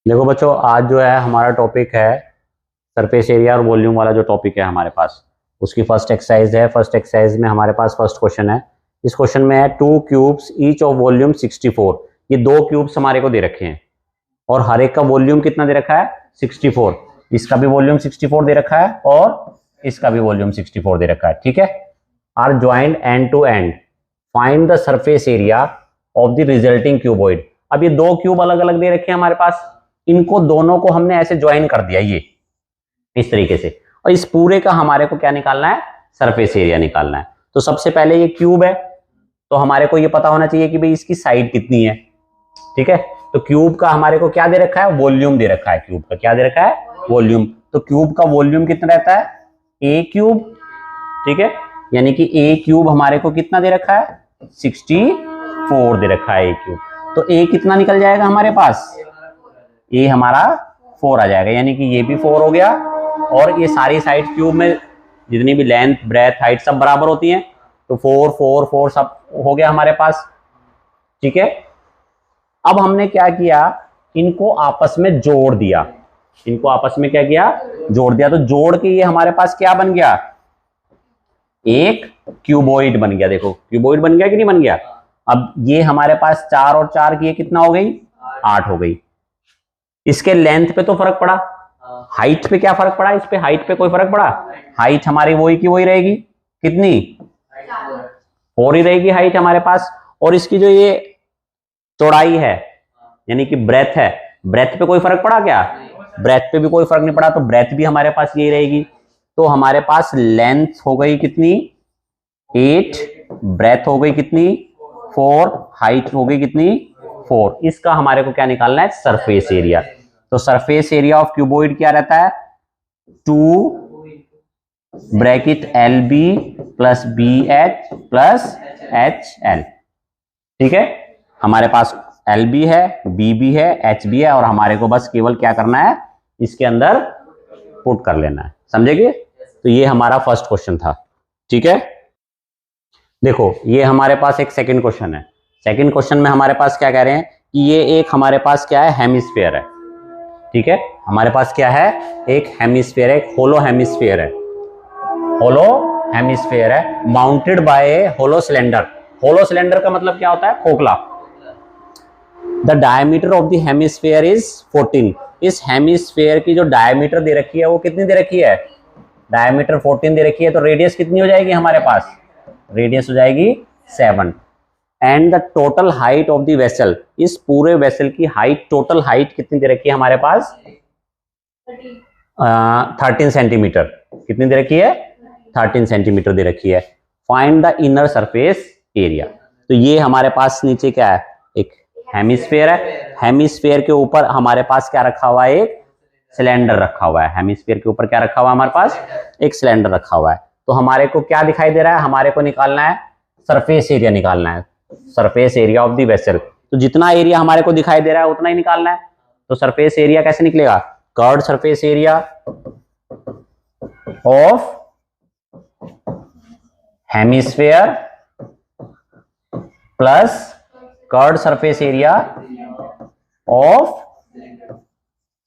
देखो बच्चों, आज जो है हमारा टॉपिक है सरफेस एरिया और वॉल्यूम वाला जो टॉपिक है हमारे पास, उसकी फर्स्ट एक्सरसाइज है। फर्स्ट एक्सरसाइज में हमारे पास फर्स्ट क्वेश्चन है। इस क्वेश्चन में है 2 क्यूब्स ईच ऑफ वॉल्यूम 64। ये 2 क्यूब्स हमारे को दे रखे हैं और हर एक का वॉल्यूम कितना दे रखा है, 64। इसका भी वॉल्यूम 64 दे रखा है और इसका भी वॉल्यूम 64 दे रखा है। ठीक है। Are joined end to end, find the surface area of the resulting cuboid. अब ये 2 क्यूब अलग अलग दे रखे हैं हमारे पास, इनको दोनों को हमने ऐसे ज्वाइन कर दिया ये इस तरीके से, और इस पूरे का हमारे को क्या निकालना है, सरफेस एरिया निकालना है। तो सबसे पहले ये क्यूब है, तो हमारे को ये पता होना चाहिए कि भाई इसकी साइड कितनी है। ठीक है। तो क्यूब का हमारे को क्या दे रखा है, वॉल्यूम दे रखा है। क्यूब का क्या दे रखा है, वॉल्यूम। तो क्यूब का वॉल्यूम कितना रहता है, ए क्यूब। ठीक है। यानी कि ए क्यूब हमारे को कितना दे रखा है, 64 दे रखा है ए क्यूब। तो ए कितना निकल जाएगा हमारे पास, ये हमारा 4 आ जाएगा। यानी कि ये भी 4 हो गया, और ये सारी साइड क्यूब में जितनी भी लेंथ ब्रेथ हाइट सब बराबर होती हैं, तो 4 4 4 सब हो गया हमारे पास। ठीक है। अब हमने क्या किया, इनको आपस में जोड़ दिया। इनको आपस में क्या किया, जोड़ दिया। तो जोड़ के ये हमारे पास क्या बन गया, एक क्यूबॉइड बन गया। देखो क्यूबॉइड बन गया कि नहीं बन गया। अब ये हमारे पास 4 और 4 की कितना हो गई, 8 हो गई। इसके लेंथ पे तो फर्क पड़ा, हाइट पे क्या फर्क पड़ा, इस पे हाइट पे कोई फर्क पड़ा। हाइट हमारी वही की वही रहेगी, कितनी, 4 ही रहेगी हाइट हमारे पास। और इसकी जो ये चौड़ाई है यानी कि ब्रेथ है, ब्रेथ पे कोई फर्क पड़ा क्या, ब्रेथ पे भी कोई फर्क नहीं पड़ा, तो ब्रेथ भी हमारे पास यही रहेगी। तो हमारे पास लेंथ हो गई कितनी, 8, ब्रेथ हो गई कितनी, 4, हाइट हो गई कितनी, 4। इसका हमारे को क्या निकालना है, सरफेस एरिया। तो सरफेस एरिया ऑफ क्यूबॉइड क्या रहता है, 2 bracket L B plus B H plus H L. ठीक है। हमारे पास एल बी है, बी भी है, एच भी है, और हमारे को बस केवल क्या करना है, इसके अंदर पुट कर लेना है। समझेंगे। तो ये हमारा फर्स्ट क्वेश्चन था। ठीक है। देखो ये हमारे पास एक सेकंड क्वेश्चन है। सेकंड क्वेश्चन में हमारे पास क्या कह रहे हैं कि ये एक हमारे पास क्या है, हेमिस्फीयर है। ठीक है। हमारे पास क्या है, एक हेमिस्फीयर है, एक होलो हेमिस्फीयर है। होलो हेमिस्फीयर है माउंटेड बाय ए होलो सिलेंडर। होलो सिलेंडर का मतलब क्या होता है, खोखला। The diameter of the hemisphere is 14। इस हेमिस्फीयर की जो डायमीटर दे रखी है वो कितनी दे रखी है, डायमीटर 14 दे रखी है। तो रेडियस कितनी हो जाएगी हमारे पास, रेडियस हो जाएगी 7। And the total height of the vessel, इस पूरे वेसल की हाइट, टोटल हाइट कितनी दे रखी है हमारे पास, 13 सेंटीमीटर। कितनी दे रखी है, 13 सेंटीमीटर दे रखी है। Find the inner surface area. तो ये हमारे पास नीचे क्या है, एक हेमिस्फीयर है। हेमिस्फीयर के ऊपर हमारे पास क्या रखा हुआ है, एक सिलेंडर रखा हुआ है। हेमिस्फीयर के ऊपर क्या रखा हुआ है हमारे पास, एक सिलेंडर रखा हुआ है। तो हमारे को क्या दिखाई दे रहा है, हमारे को निकालना है सरफेस एरिया, निकालना है surface area of the vessel. तो जितना एरिया हमारे को दिखाई दे रहा है उतना ही निकालना है। तो सरफेस एरिया कैसे निकलेगा, curved surface area of hemisphere plus curved surface area of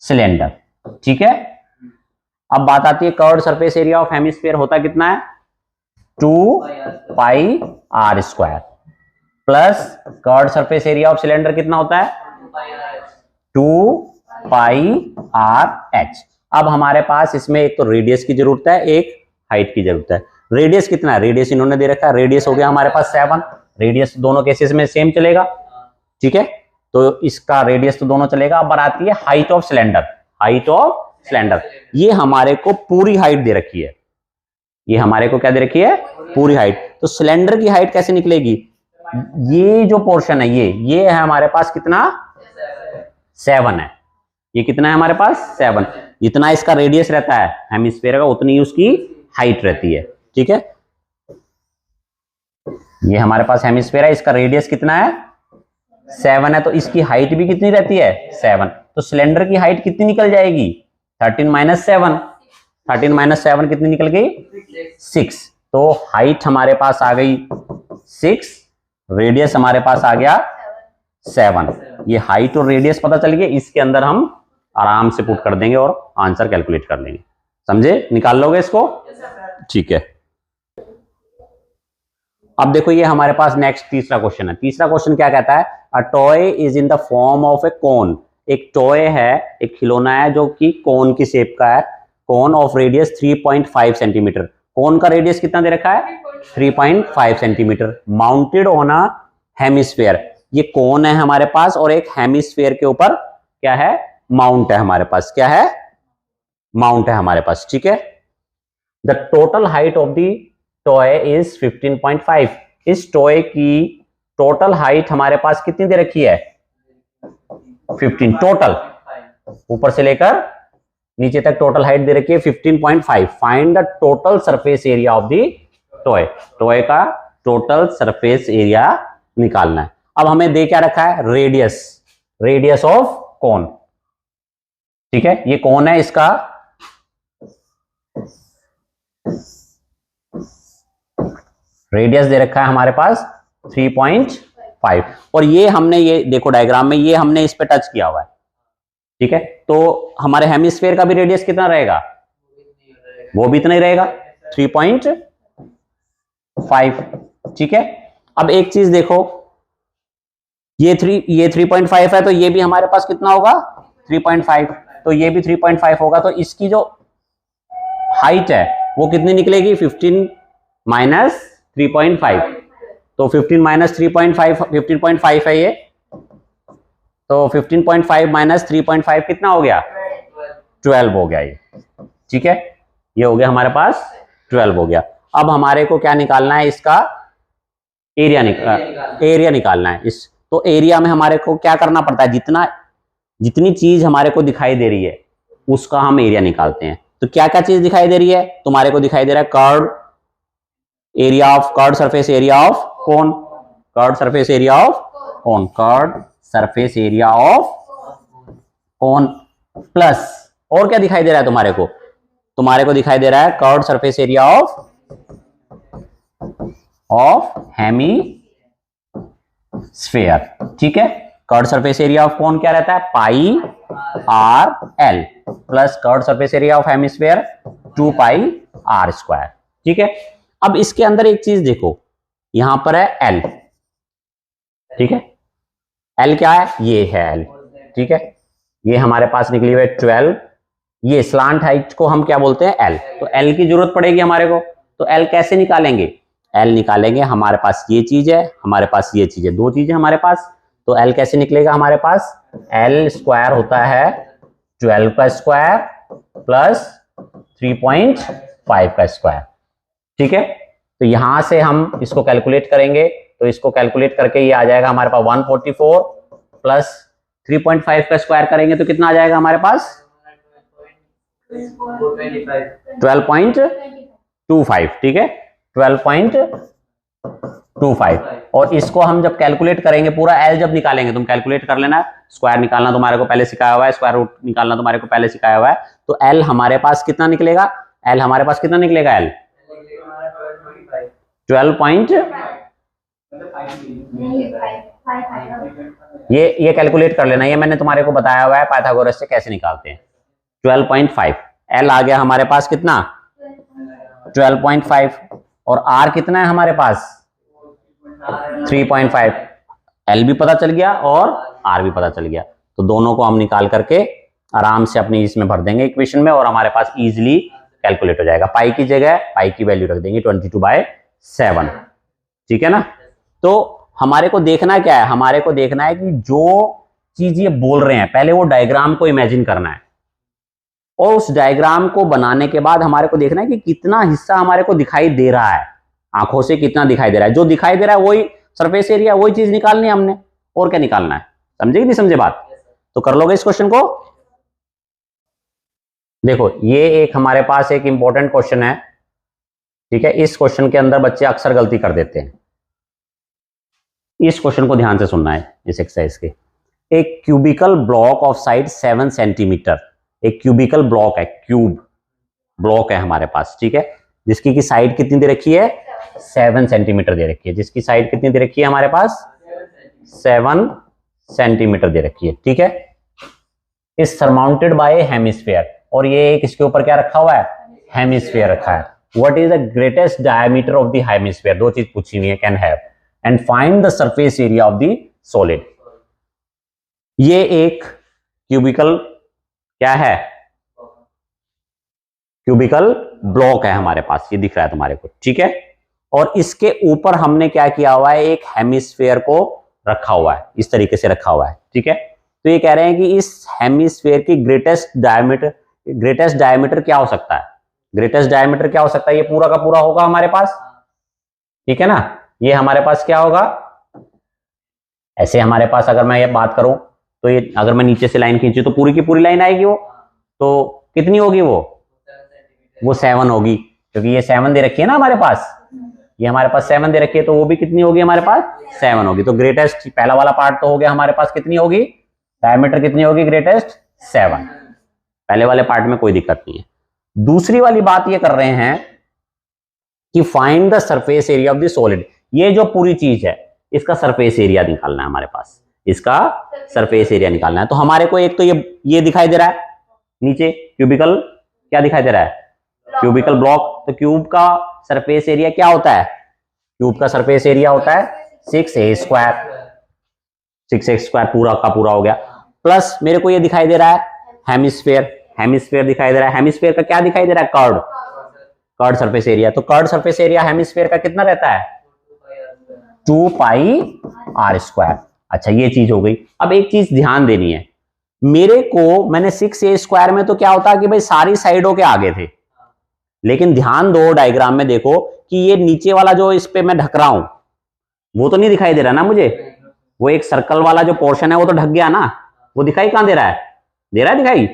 cylinder. ठीक है। अब बात आती है curved surface area of hemisphere होता कितना है, 2 pi r square, plus curved surface area of cylinder कितना होता है, 2 पाई आर एच। अब हमारे पास इसमें एक तो रेडियस की जरूरत है, एक हाइट की जरूरत है। रेडियस कितना है, रेडियस इन्होंने दे रखा है, रेडियस हो गया हमारे पास 7। रेडियस दोनों केसेस में सेम चलेगा। ठीक है। तो इसका रेडियस तो दोनों चलेगा। अब आती है height of cylinder. Height of cylinder, ये हमारे को पूरी हाइट दे रखी है। ये हमारे को क्या दे रखी है, पूरी हाइट। तो सिलेंडर की हाइट कैसे निकलेगी, ये जो पोर्शन है ये है हमारे पास कितना, 7 है। ये कितना है हमारे पास, 7। जितना इसका रेडियस रहता है हेमिस्फीयर का, उतनी ही उसकी हाइट रहती है। ठीक है। ये हमारे पास हेमिस्फीयर है, इसका रेडियस कितना है, 7 है। तो इसकी हाइट भी कितनी रहती है, 7। तो सिलेंडर की हाइट कितनी निकल जाएगी, 13 माइनस 7। 13 माइनस 7 कितनी निकल गई, 6। तो हाइट हमारे पास आ गई 6, रेडियस हमारे पास आ गया 7। ये हाइट और रेडियस पता चल गया, इसके अंदर हम आराम से पुट कर देंगे और आंसर कैलकुलेट कर लेंगे। समझे? निकाल लोगे इसको? ठीक है। अब देखो ये हमारे पास नेक्स्ट तीसरा क्वेश्चन है। तीसरा क्वेश्चन क्या कहता है? A toy is in the form of a cone. एक टॉय है, एक खिलौना है जो कि कोन की शेप का है। Cone of radius 3.5 centimetre. Cone का रेडियस कितना दे रखा है? 3.5 centimetre. Mounted on a hemisphere. ये कोन है हमारे पास और एक हेमिस्फीयर के ऊपर क्या है? माउंट है हमारे पास। क्या है? माउंट है हमारे पास। ठीक है। The total height of the toy is 15.5। इस टॉय की टोटल हाइट हमारे पास कितनी दे रखी है? 15 टोटल, ऊपर से लेकर नीचे तक टोटल हाइट दे रखी है 15.5। Find the total surface area of the toy. Toy का टोटल सरफेस एरिया निकालना है। अब हमें दे क्या रखा है? रेडियस। Radius of cone. ठीक है, ये कोन है, इसका रेडियस दे रखा है हमारे पास 3.5। और ये हमने, ये देखो डायग्राम में, ये हमने इस पे टच किया हुआ है। ठीक है, तो हमारे हेमिस्फीयर का भी रेडियस कितना रहेगा? वो भी इतना ही रहेगा, 3.5। ठीक है। अब एक चीज देखो, ये 3.5 है, तो ये भी हमारे पास कितना होगा? 3.5। तो ये भी 3.5 होगा। तो इसकी जो हाइट है वो कितनी निकलेगी? 15 माइनस 3.5। तो 15 माइनस 3.5 15.5 है ये। तो 15.5 माइनस 3.5 कितना हो गया? 12 हो गया ये। ठीक है, ये हो गया हमारे पास 12 हो गया। अब हमारे को क्या निकालना है? इसका एरिया निकालना है। इस तो एरिया में हमारे को क्या करना पड़ता है? जितनी चीज हमारे को दिखाई दे रही है उसका हम एरिया निकालते हैं। तो क्या क्या चीज दिखाई दे रही है? तुम्हारे को दिखाई दे रहा है curve surface area of cone. Curve surface area of cone. Curve surface area of cone plus, और क्या दिखाई दे रहा है तुम्हारे को? तुम्हारे को दिखाई दे रहा है curve surface area of hemisphere. ठीक है, curve surface area of cone क्या रहता है? Pi r l plus curve surface area of hemisphere 2 pi r square. ठीक है। अब इसके अंदर एक चीज देखो, यहां पर है एल। ठीक है, एल क्या है? ये है एल। ठीक है, ये हमारे पास निकली हुई है 12। ये स्लांट हाइट को हम क्या बोलते हैं? एल। तो एल की जरूरत पड़ेगी हमारे को। तो एल कैसे निकालेंगे? एल निकालेंगे, हमारे पास ये चीज है, हमारे पास ये चीज है, दो चीजें हमारे पास। तो एल कैसे निकलेगा हमारे पास? एल स्क्वायर होता है 12 का स्क्वायर प्लस 3.5 का स्क्वायर। ठीक है, तो यहां से हम इसको कैलकुलेट करेंगे। तो इसको कैलकुलेट करके ये आ जाएगा हमारे पास 144 प्लस 3.5 का स्क्वायर करेंगे तो कितना आ जाएगा हमारे पास? 12.25। ठीक है, 12.25। और इसको हम जब कैलकुलेट करेंगे, पूरा एल जब निकालेंगे, तुम कैलकुलेट कर लेना। स्क्वायर निकालना तुम्हारे को पहले सिखाया हुआ है, स्क्वायर रूट निकालना तुम्हारे को पहले सिखाया हुआ है। तो एल हमारे पास कितना निकलेगा? एल हमारे पास कितना निकलेगा? एल 12. ये कैलकुलेट कर लेना, ये मैंने तुम्हारे को बताया हुआ है पाइथागोरस से कैसे निकालते हैं। 12.5 एल आ गया हमारे पास कितना? 12.5। और आर कितना है हमारे पास? 3.5। एल भी पता चल गया और आर भी पता चल गया। तो दोनों को हम निकाल करके आराम से अपनी इसमें भर देंगे इक्वेशन में, और हमारे पास इजीली कैलकुलेट हो जाएगा। पाई की जगह पाई की वैल्यू रख देंगे 22/7। ठीक है ना। तो हमारे को देखना क्या है? हमारे को देखना है कि जो चीज ये बोल रहे हैं, पहले वो डायग्राम को इमेजिन करना है, और उस डायग्राम को बनाने के बाद हमारे को देखना है कि कितना हिस्सा हमारे को दिखाई दे रहा है, आंखों से कितना दिखाई दे रहा है। जो दिखाई दे रहा है वही सरफेस एरिया, वही चीज निकालनी है हमने, और क्या निकालना है। समझे कि नहीं समझे बात? तो कर लोगे इस क्वेश्चन को? देखो, ये एक हमारे पास एक इंपॉर्टेंट क्वेश्चन है। ठीक है, इस क्वेश्चन के अंदर बच्चे अक्सर गलती कर देते हैं। इस क्वेश्चन को ध्यान से सुनना है, इस एक्सरसाइज के। एक cubical block of side 7 centimetre. एक क्यूबिकल ब्लॉक है, क्यूब ब्लॉक है हमारे पास। ठीक है, जिसकी की साइड कितनी दे रखी है? 7 सेंटीमीटर दे रखी है। जिसकी साइड कितनी दे रखी है हमारे पास? 7 सेंटीमीटर दे रखी है। ठीक है, इज सरमाउंटेड बाय हेमिस्फीयर, और ये एक इसके ऊपर क्या रखा हुआ है, हेमिस्फीयर रखा है। What is the greatest diameter of the hemisphere, दो चीज पूछी हुई है, can have, and find the surface area of the solid. ये एक क्यूबिकल क्या है, क्यूबिकल ब्लॉक है हमारे पास, ये दिख रहा है तुम्हारे को, ठीक है। और इसके ऊपर हमने क्या किया हुआ है, एक हेमिस्फीयर को रखा हुआ है, इस तरीके से रखा हुआ है, ठीक है। तो ये कह रहे हैं कि इस हेमिस्फीयर की ग्रेटेस्ट डायमीटर क्या हो सकता है, ग्रेटेस्ट डायमीटर क्या हो सकता है, ये पूरा का पूरा होगा हमारे पास, ठीक है ना। ये हमारे पास क्या होगा, ऐसे हमारे पास अगर मैं ये बात करूं तो ये अगर मैं नीचे से लाइन खींची तो पूरी की पूरी लाइन आएगी, वो तो कितनी होगी, वो 7 होगी, क्योंकि ये 7 दे रखी है ना हमारे पास, ये हमारे पास 7 दे रखी है, तो वो भी कितनी होगी हमारे पास, 7 होगी। तो ग्रेटेस्ट पहला वाला पार्ट तो हो गया हमारे पास, कितनी होगी डायमीटर, कितनी होगी ग्रेटेस्ट, 7। पहले वाले पार्ट में कोई दिक्कत नहीं है। दूसरी वाली बात ये कर रहे हैं कि find the surface area of the solid, ये जो पूरी चीज है इसका सरफेस एरिया निकालना है हमारे पास, इसका सरफेस एरिया निकालना है। तो हमारे को एक तो ये दिखाई दे रहा है नीचे क्यूबिकल, क्या दिखाई दे रहा है, क्यूबिकल ब्लॉक। तो क्यूब का सरफेस एरिया क्या होता है, क्यूब का सरफेस एरिया होता है 6a स्क्वायर, 6a स्क्वायर पूरा का पूरा हो गया। प्लस मेरे को ये दिखाई दे रहा है हेमिस्फीयर, हेमिस्फीयर दिखाई दे रहा है, हेमिस्फीयर का क्या दिखाई दे रहा है, कर्ड सरफेस एरिया। तो कर्ड सरफेस एरिया हेमिस्फीयर का कितना रहता है, 2πr²। अच्छा ये चीज हो गई। अब एक चीज ध्यान देनी है, मेरे को मैंने 6a स्क्वायर में तो क्या होता है कि भाई सारी साइडों के आगे थे, लेकिन ध्यान दो डायग्राम में देखो कि ये नीचे वाला जो इस पे मैं ढक रहा हूं वो तो नहीं दिखाई दे रहा ना मुझे, वो एक सर्कल वाला जो पोर्शन है वो तो ढक गया ना, वो दिखाई कहां दे रहा है, दे रहा है दिखाई,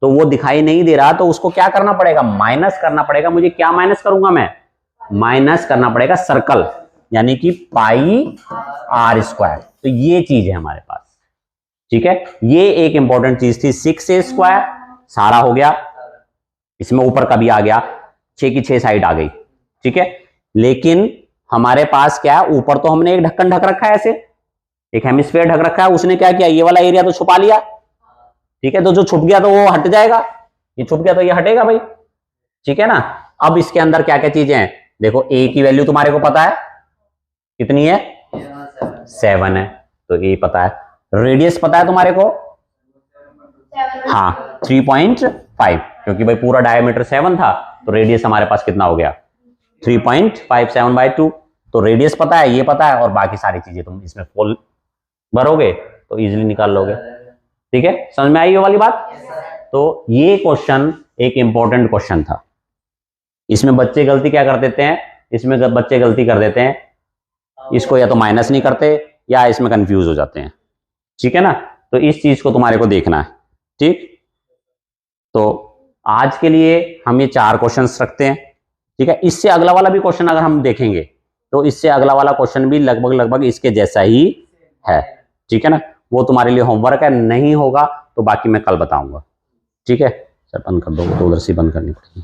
तो वो दिखाई नहीं दे रहा, तो उसको क्या करना पड़ेगा, माइनस करना पड़ेगा। मुझे क्या माइनस करूंगा मैं, माइनस करना पड़ेगा सर्कल, यानी कि πr²। तो ये चीज है हमारे पास, ठीक है। ये एक इंपॉर्टेंट चीज थी, 6a स्क्वायर सारा हो गया, इसमें ऊपर का भी आ गया, 6 की 6 साइड आ गई, ठीक है। लेकिन हमारे पास क्या है, ऊपर तो हमने एक ढक्कन ढक रखा है, ऐसे एक हेमिस्फीयर ढक रखा है, उसने क्या किया, ये वाला एरिया तो छुपा लिया, ठीक है। तो जो छुप गया तो वो हट जाएगा, ये छुप गया तो ये हटेगा भाई, ठीक है ना। अब इसके अंदर क्या क्या चीजें हैं, देखो a की वैल्यू तुम्हारे को पता है कितनी है, 7 है, तो a पता है। रेडियस पता है तुम्हारे को, हाँ 3.5, क्योंकि भाई पूरा डायमीटर 7 था, तो रेडियस हमारे पास कितना हो गया, 3.57/2। तो रेडियस पता है, ये पता है, और बाकी सारी चीजें तुम इसमें फुल भरोगे तो इजीली निकाल लोगे, ठीक है। समझ में आई ये वाली बात। तो ये क्वेश्चन एक इंपॉर्टेंट क्वेश्चन था। इसमें बच्चे गलती क्या कर देते हैं, इसमें बच्चे गलती कर देते हैं, इसको या तो माइनस नहीं करते या इसमें कंफ्यूज हो जाते हैं, ठीक है ना। तो इस चीज को तुम्हारे को देखना है, ठीक। तो आज के लिए हम ये 4 क्वेश्चंस रखते हैं, ठीक है। इससे अगला वाला भी क्वेश्चन अगर हम देखेंगे तो इससे अगला वाला क्वेश्चन भी लगभग इसके जैसा ही है, ठीक है ना। वो तुम्हारे लिए होमवर्क है, नहीं होगा तो बाकी मैं कल बताऊंगा, ठीक है। सर बंद कर दो, तो उधर से बंद करनी पड़ेगी।